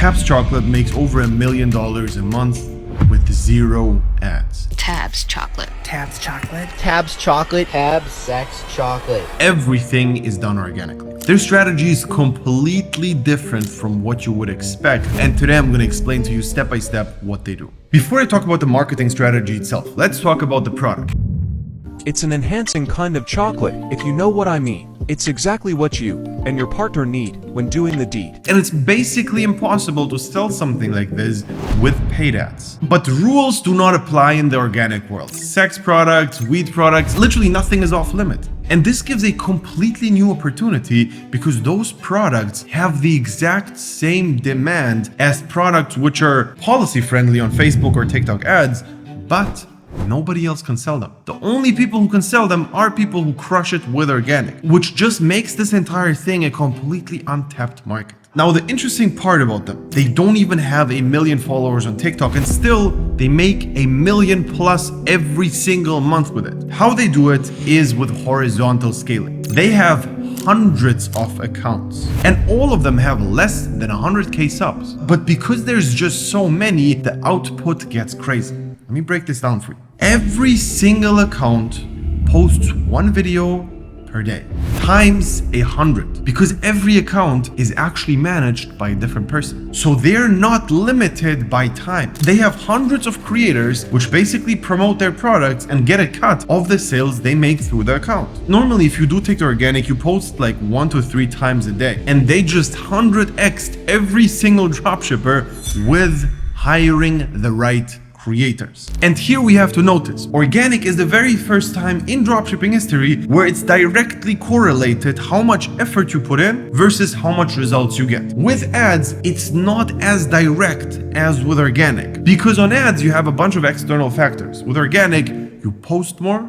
Tabs Chocolate makes over $1 million a month with 0 ads. Tabs Chocolate. Tabs Chocolate. Tabs Chocolate. Tabs Sex Chocolate. Everything is done organically. Their strategy is completely different from what you would expect, and today I'm going to explain to you step by step what they do. Before I talk about the marketing strategy itself, let's talk about the product. It's an enhancing kind of chocolate, if you know what I mean. It's exactly what you and your partner need when doing the deed. And it's basically impossible to sell something like this with paid ads. But rules do not apply in the organic world. Sex products, weed products, literally nothing is off limit. And this gives a completely new opportunity because those products have the exact same demand as products which are policy friendly on Facebook or TikTok ads, but nobody else can sell them. The only people who can sell them are people who crush it with organic, which just makes this entire thing a completely untapped market. Now, the interesting part about them, they don't even have 1 million followers on TikTok, and still they make 1 million plus every single month with it. How they do it is with horizontal scaling. They have hundreds of accounts and all of them have less than 100k subs. But because there's just so many, the output gets crazy. Let me break this down for you. Every single account posts one video per day times 100 because every account is actually managed by a different person. So they're not limited by time. They have hundreds of creators which basically promote their products and get a cut of the sales they make through the account. Normally, if you do take the organic, you post like 1 to 3 times a day, and they just 100x'd every single dropshipper with hiring the right creators. And here we have to notice, organic is the very first time in dropshipping history where it's directly correlated how much effort you put in versus how much results you get. With ads, it's not as direct as with organic, because on ads you have a bunch of external factors. With organic, you post more,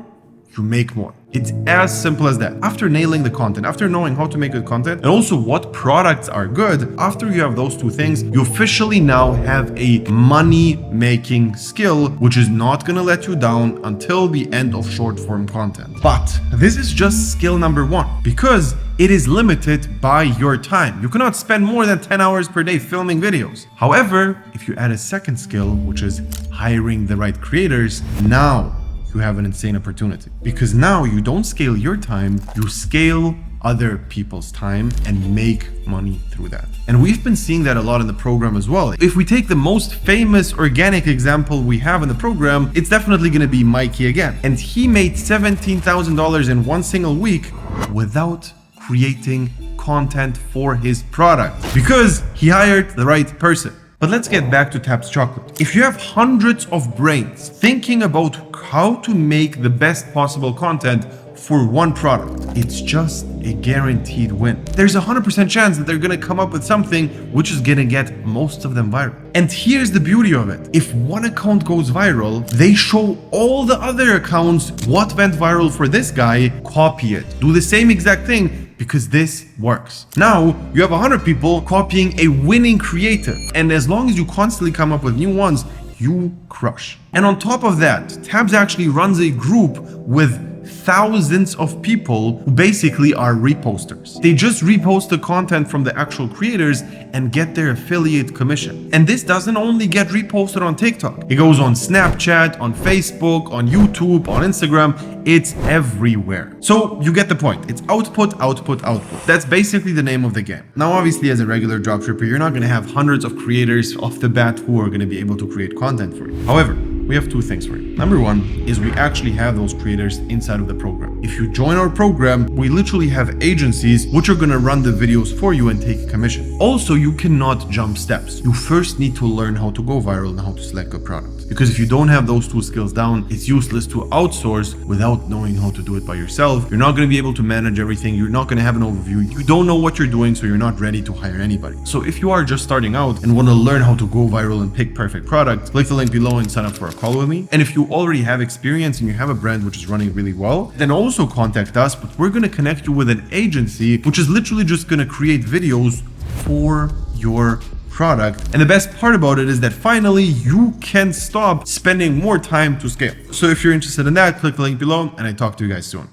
you make more. It's as simple as that. After nailing the content, after knowing how to make good content, and also what products are good, after you have those two things, you officially now have a money-making skill, which is not gonna let you down until the end of short-form content. But this is just skill number 1, because it is limited by your time. You cannot spend more than 10 hours per day filming videos. However, if you add a second skill, which is hiring the right creators, now you have an insane opportunity, because now you don't scale your time, you scale other people's time and make money through that. And we've been seeing that a lot in the program as well. If we take the most famous organic example we have in the program, it's definitely going to be Mikey again. And he made $17,000 in one single week without creating content for his product, because he hired the right person. But let's get back to Tabs Chocolate. If you have hundreds of brains thinking about how to make the best possible content for one product, it's just a guaranteed win. There's a 100% chance that they're gonna come up with something which is gonna get most of them viral. And here's the beauty of it. If one account goes viral, they show all the other accounts what went viral for this guy, copy it, do the same exact thing, because this works. Now you have 100 people copying a winning creative, and as long as you constantly come up with new ones, you crush. And on top of that, Tabs actually runs a group with thousands of people who basically are reposters. They just repost the content from the actual creators and get their affiliate commission. And this doesn't only get reposted on TikTok. It goes on Snapchat, on Facebook, on YouTube, on Instagram. It's everywhere. So you get the point. It's output, output, output. That's basically the name of the game. Now, obviously, as a regular dropshipper, you're not going to have hundreds of creators off the bat who are going to be able to create content for you. However, we have 2 things for you. Number 1 is we actually have those creators inside of the program. If you join our program, we literally have agencies which are gonna run the videos for you and take a commission. Also, you cannot jump steps. You first need to learn how to go viral and how to select a product. Because if you don't have those 2 skills down, it's useless to outsource without knowing how to do it by yourself. You're not gonna be able to manage everything. You're not gonna have an overview. You don't know what you're doing, so you're not ready to hire anybody. So if you are just starting out and wanna learn how to go viral and pick perfect products, click the link below and sign up for a call with me. And if you already have experience and you have a brand which is running really well, then also contact us, but we're going to connect you with an agency which is literally just going to create videos for your product. And the best part about it is that finally you can stop spending more time to scale. So if you're interested in that, click the link below and I talk to you guys soon.